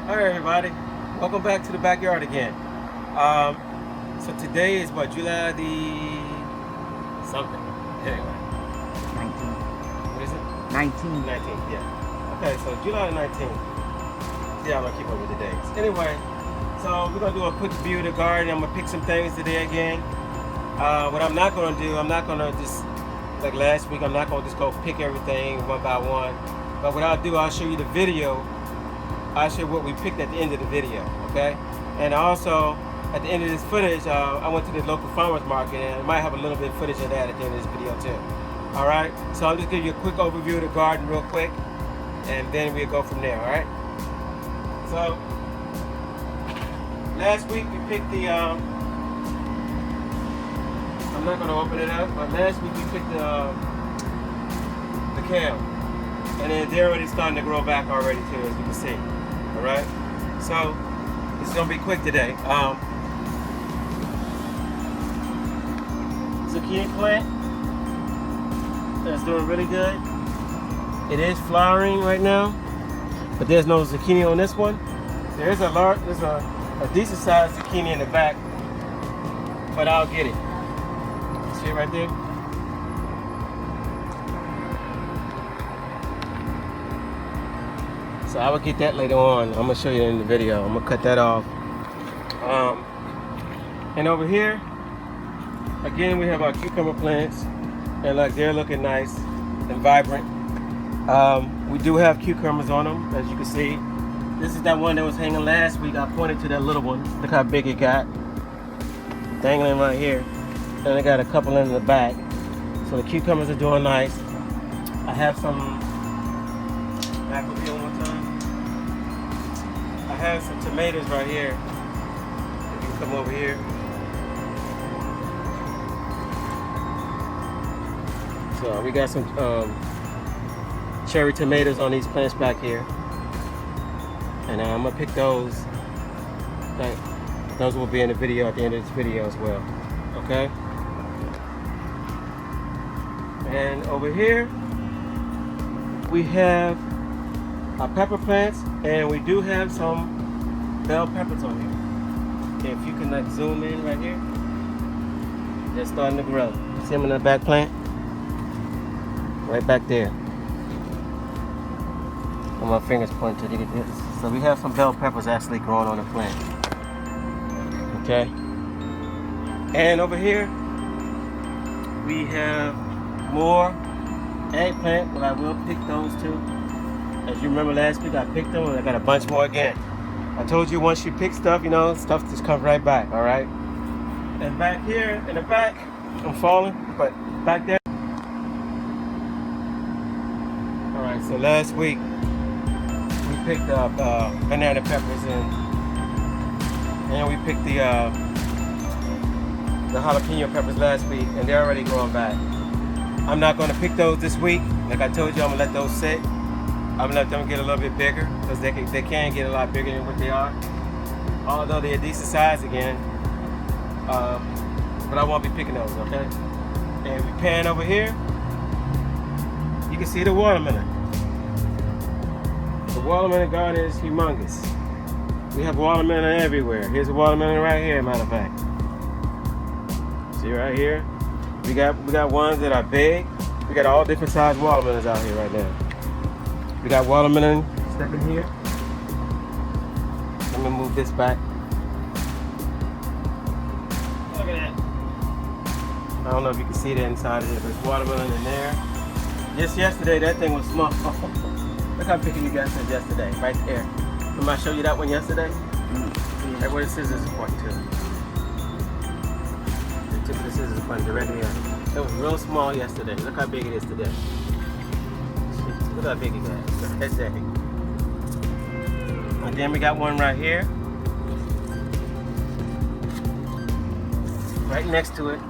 Hi everybody, welcome back to the backyard again. So today is what, July the something. Anyway, 19. what is it? 19. 19th, yeah. Okay, so July the 19th. See how I'm gonna keep up with the days. Anyway, so we're gonna do a quick view of the garden. I'm gonna pick some things today again. What I'm not gonna do, I'm not gonna just like last week. I'm not gonna just go pick everything one by one. But what I'll do, I'll show you the video. I'll show you what we picked at the end of the video, okay? And also, at the end of this footage, I went to the local farmer's market, and I might have a little bit of footage of that at the end of this video too. All right? So I'll just give you a quick overview of the garden real quick, and then we'll go from there, all right? So, last week we picked the, I'm not gonna open it up, but last week we picked the kale. And then they're already starting to grow back already too, as you can see. All right, so it's gonna be quick today. Zucchini plant that's doing really good. It is flowering right now, but there's no zucchini on this one. There's a decent sized zucchini in the back, but I'll get it. See it right there? So I will get that later on. I'm gonna show you in the video. I'm gonna cut that off. And over here, again, we have our cucumber plants, and like they're looking nice and vibrant. We do have cucumbers on them, as you can see. This is that one that was hanging last week. I pointed to that little one. Look how big it got, dangling right here. And I got a couple in the back. So the cucumbers are doing nice. I have some. Back over here one more time. I have some tomatoes right here. You can come over here. So we got some cherry tomatoes on these plants back here, and I'm gonna pick those. Those will be in the video at the end of this video as well. Okay. And over here we have our pepper plants, and we do have some bell peppers on here. If you can like zoom in right here, they're starting to grow. See them in the back plant? Right back there. And my fingers point to you get this. So we have some bell peppers actually growing on the plant. Okay. And over here, we have more eggplant, but I will pick those too. As you remember last week, I picked them, and I got a bunch more again. I told you once you pick stuff, you know, stuff just comes right back, all right? And back here in the back, I'm falling, but back there. All right, so last week, we picked up banana peppers, and we picked the jalapeno peppers last week, and they're already growing back. I'm not gonna pick those this week. Like I told you, I'm gonna let those sit. I'm gonna let them get a little bit bigger, because they can get a lot bigger than what they are. Although they're a decent size again. But I won't be picking those, okay? And we pan over here. You can see the watermelon. The watermelon garden is humongous. We have watermelon everywhere. Here's a watermelon right here, matter of fact. See right here? We got ones that are big. We got all different sized watermelons out here right now. We got watermelon. Step in here. Let me move this back. Look at that. I don't know if you can see the inside of it, but there's watermelon in there. Just yesterday, that thing was small. Look how big you guys said yesterday, right there. Remember I showed you that one yesterday? Right where the scissors point to. The tip of the scissors point directly on. It was real small yesterday. Look how big it is today. Look how big it got. That's that big. And then we got one right here. Right next to it,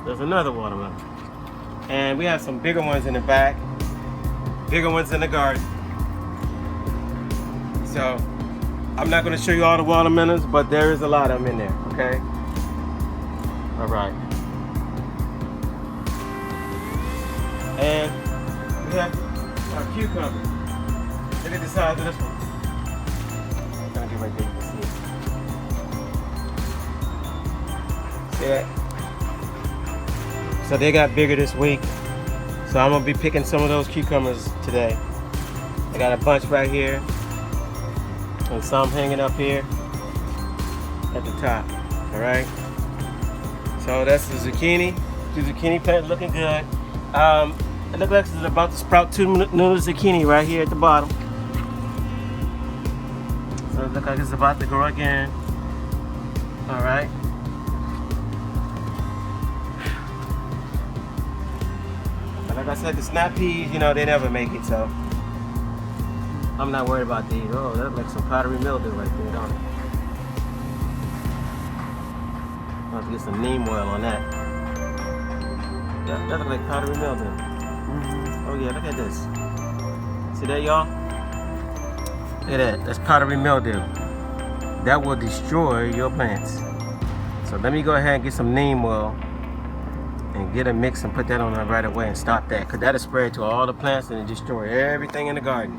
there's another watermelon. And we have some bigger ones in the back, bigger ones in the garden. So, I'm not going to show you all the watermelons, but there is a lot of them in there, okay? All right. And we have our cucumber. Look at the size of this one. right there. You can see it. See that? So they got bigger this week. So I'm gonna be picking some of those cucumbers today. I got a bunch right here, and some hanging up here at the top. All right. So that's the zucchini. The zucchini plant looking good. It looks like it's about to sprout two new zucchini right here at the bottom. So it looks like it's about to grow again. All right. But like I said, the snap peas, you know, they never make it, so I'm not worried about these. Oh, that looks like some powdery mildew right there, don't it? I'll have to get some neem oil on that. Yeah, that looks like powdery mildew. Oh yeah, look at this. See that, y'all? Look at that. That's powdery mildew. That will destroy your plants. So let me go ahead and get some neem oil and get a mix and put that on there right away and stop that, because that'll spread to all the plants and destroy everything in the garden.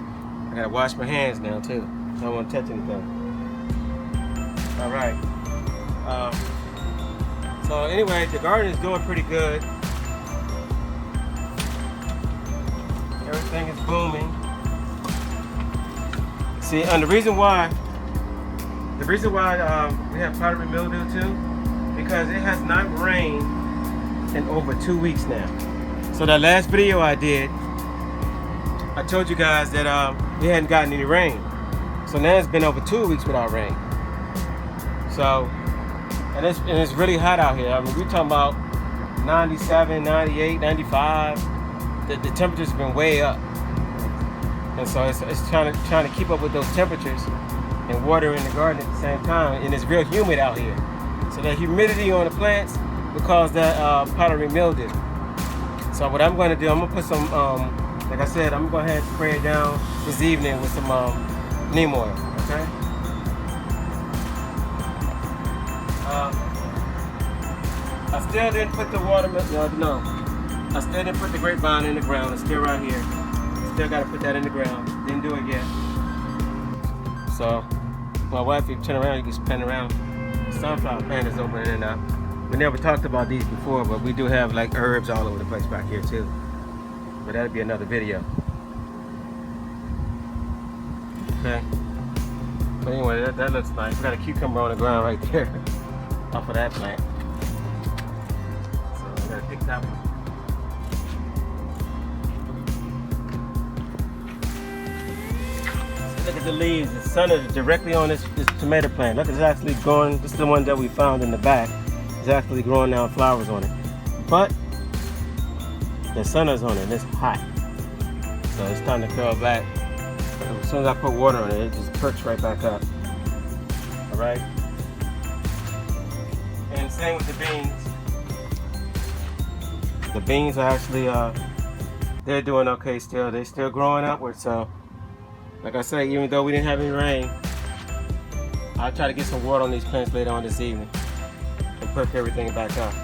I gotta wash my hands now too. I don't want to touch anything. All right. So anyway, the garden is doing pretty good. Everything is booming. See, and the reason why we have powdery mildew too, because it has not rained in over 2 weeks now. So that last video I did, I told you guys that we hadn't gotten any rain. So now it's been over 2 weeks without rain. So, and it's really hot out here. I mean, we're talking about 97, 98, 95. The temperature's been way up. And so it's trying to keep up with those temperatures and water in the garden at the same time. And it's real humid out here. So the humidity on the plants will cause that powdery mildew. So what I'm going to do, I'm going to put some, like I said, I'm going to go ahead and spray it down this evening with some neem oil, okay? I still didn't put the watermelon, no. I still didn't put the grapevine in the ground. It's still right here. Still got to put that in the ground. Didn't do it yet. So my wife, if you turn around, you can spin around. The sunflower plant is opening up. We never talked about these before, but we do have like herbs all over the place back here too. But that'll be another video. Okay. But anyway, that looks nice. We got a cucumber on the ground right there off of that plant. So we gotta pick that one. So look at the leaves. The sun is directly on this tomato plant. Look, it's actually growing. This is the one that we found in the back. It's actually growing now flowers on it. But the sun is on it and it's hot. So it's time to curl back. As soon as I put water on it, it just perks right back up. Alright? And same with the beans. The beans are actually, they're doing okay still. They're still growing upward. So, like I said, even though we didn't have any rain, I'll try to get some water on these plants later on this evening and perk everything back up.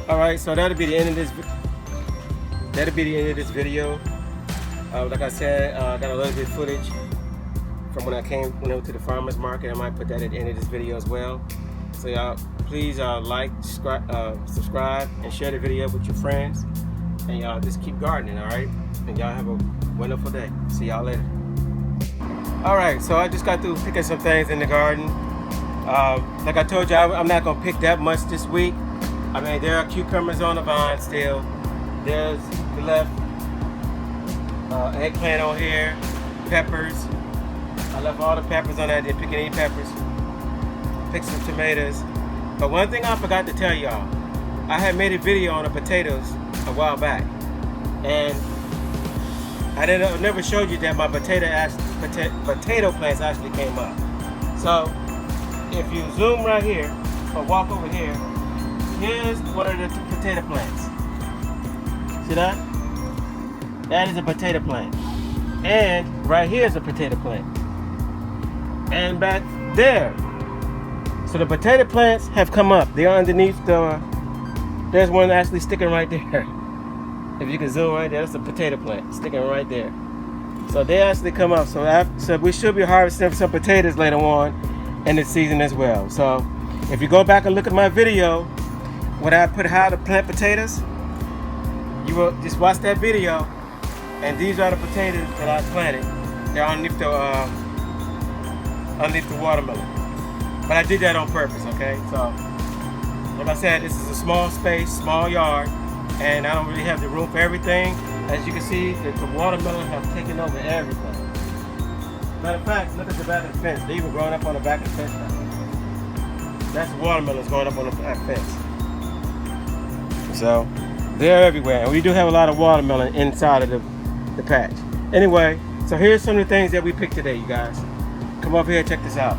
Alright, so that'll be the end of this video. Like I said, I got a little bit of footage from when I went to the farmer's market. I might put that at the end of this video as well. So y'all, please like, subscribe, and share the video with your friends. And y'all just keep gardening, all right? And y'all have a wonderful day. See y'all later. All right, so I just got through picking some things in the garden. Like I told you, I'm not gonna pick that much this week. I mean, there are cucumbers on the vine still. There's the left eggplant on here, peppers. I left all the peppers on there. I didn't pick any peppers. Picked some tomatoes. But one thing I forgot to tell y'all, I had made a video on the potatoes a while back, and I never showed you that my potato plants actually came up. So if you zoom right here or walk over here, here's one of the potato plants. See that? That is a potato plant. And right here is a potato plant. And back there. So the potato plants have come up. They're underneath there's one actually sticking right there. If you can zoom right there, that's a potato plant sticking right there. So they actually come up. So we should be harvesting some potatoes later on. in the season as well. So if you go back and look at my video when I put how to plant potatoes, you will just watch that video, and these are the potatoes that I planted. They're underneath the watermelon. But I did that on purpose, okay? So like I said, this is a small space, small yard, and I don't really have the room for everything. As you can see, the watermelon have taken over everything. Matter of fact, look at the back of the fence. They're even growing up on the back of the fence now. That's watermelons growing up on the back fence. So they're everywhere, and we do have a lot of watermelon inside of the patch. Anyway, so here's some of the things that we picked today, you guys. Come up here and check this out.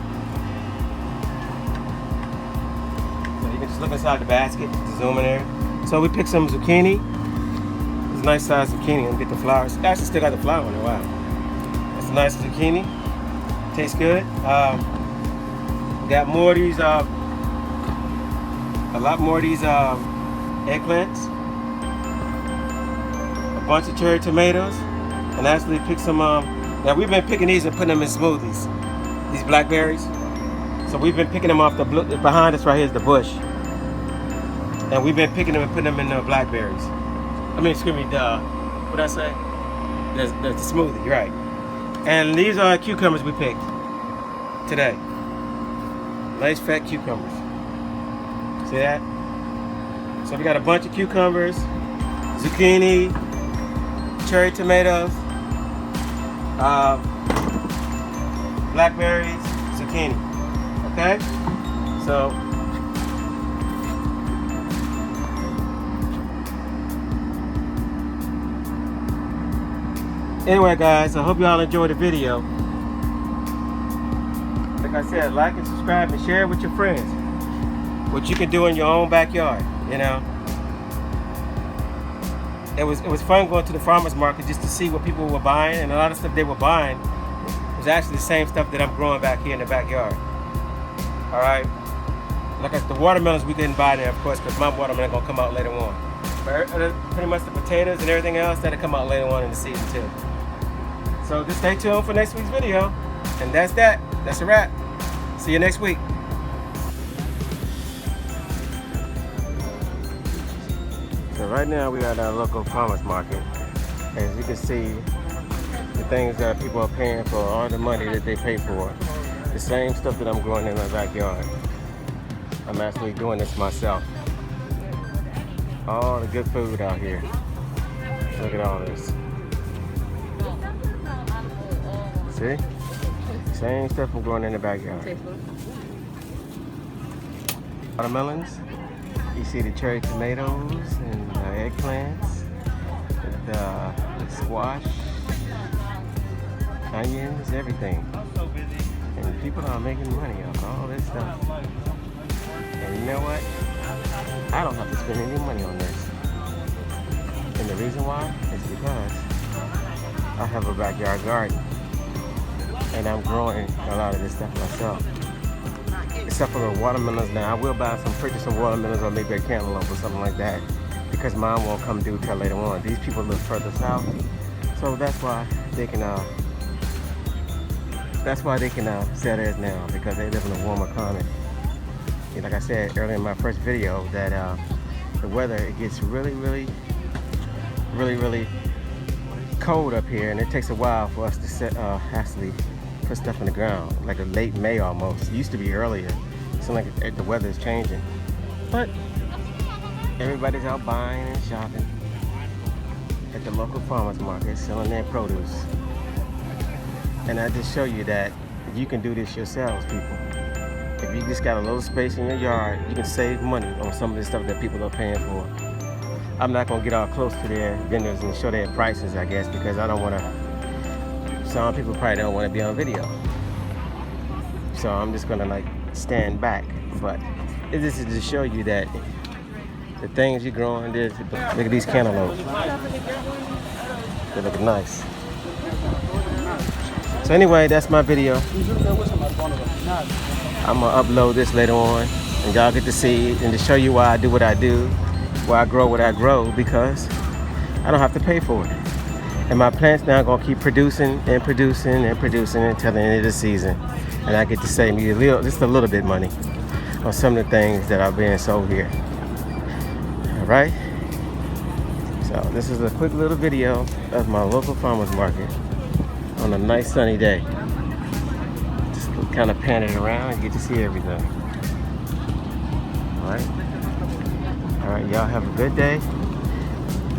So you can just look inside the basket, zoom in there. So we picked some zucchini. It's a nice size zucchini, and get the flowers. Actually still got the flower on it, wow. It's a nice zucchini, tastes good. Got more of these, a lot more of these eggplants. A bunch of cherry tomatoes, and actually picked some, now we've been picking these and putting them in smoothies. These blackberries. So we've been picking them off behind us right here is the bush. And we've been picking them and putting them in the blackberries. I mean, excuse me, what'd I say? There's the smoothie, right. And these are cucumbers we picked today. Nice fat cucumbers. See that? So we got a bunch of cucumbers, zucchini, cherry tomatoes, blackberries, zucchini. Okay? So anyway, guys, I hope y'all enjoyed the video. Like I said, like and subscribe and share it with your friends. What you can do in your own backyard, you know. It was fun going to the farmers market just to see what people were buying, and a lot of stuff they were buying was actually the same stuff that I'm growing back here in the backyard. All right. Like the watermelons we didn't buy there, of course, because my watermelon gonna come out later on. But pretty much the potatoes and everything else that'll come out later on in the season too. So just stay tuned for next week's video. And that's that. That's a wrap. See you next week. So right now we got our local farmers market. As you can see, the things that people are paying for, all the money that they pay for, the same stuff that I'm growing in my backyard. I'm actually doing this myself. All the good food out here. Look at all this. See? Same stuff I'm growing in the backyard. Watermelons. You see the cherry tomatoes and the eggplants, the squash, onions, everything. And people are making money off all this stuff. And you know what? I don't have to spend any money on this. And the reason why is because I have a backyard garden. And I'm growing a lot of this stuff myself. Except for the watermelons now. I will purchase some watermelons or maybe a cantaloupe or something like that. Because mine won't come due till later on. These people live further south. So that's why they can sell theirs now, because they live in a warmer climate. Like I said earlier in my first video, that the weather, it gets really cold up here, and it takes a while for us to actually put stuff in the ground, like a late May almost. It used to be earlier. It seems like the weather is changing, but everybody's out buying and shopping at the local farmers market, selling their produce. And I just show you that you can do this yourselves, people. If you just got a little space in your yard, you can save money on some of the stuff that people are paying for. I'm not gonna get all close to their vendors and show their prices, I guess, because I don't wanna, some people probably don't wanna be on video. So I'm just gonna like stand back. But this is to show you that the things you're growing, look at these cantaloupes. They look nice. So anyway, that's my video. I'm gonna upload this later on, and y'all get to see it and to show you why I do what I do, why I grow what I grow, because I don't have to pay for it. And my plants now gonna keep producing and producing and producing until the end of the season. And I get to save me just a little bit money on some of the things that are being sold here. All right. So this is a quick little video of my local farmers market on a nice sunny day. Just kind of pan it around and get to see everything. All right. All right, y'all have a good day.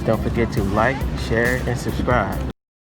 Don't forget to like, share, and subscribe.